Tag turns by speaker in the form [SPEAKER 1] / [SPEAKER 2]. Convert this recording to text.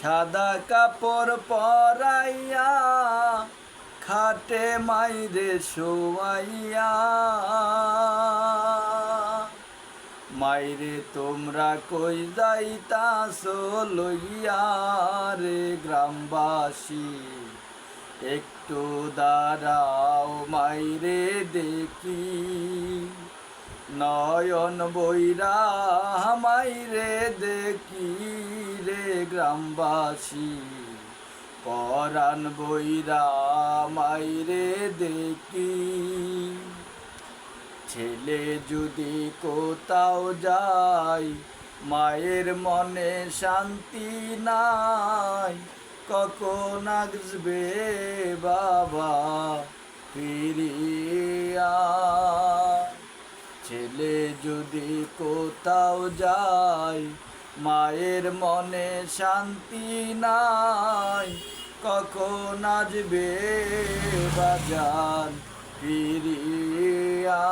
[SPEAKER 1] সাদা কাপড় পরাইয়া খাটে মাইরে শোয়াইয়া, মাইরে তোমরা কই যাইতাছো লইয়া রে গ্রামবাসী, একটু দাঁড়াও মাইরে দেখি, নয়ন বইরা মাইরে দেখি রে গ্রামবাসী, পরাণ বইরা মাইরে দেখি। ছেলে যদি কোথাও যায় মায়ের মনে শান্তি নাই, কখন আসবে বাবা ফিরিয়া। ছেলে যদি কোথাও যায় মায়ের মনে শান্তি নাই, কখন আসবে বাজান ফিরিয়া।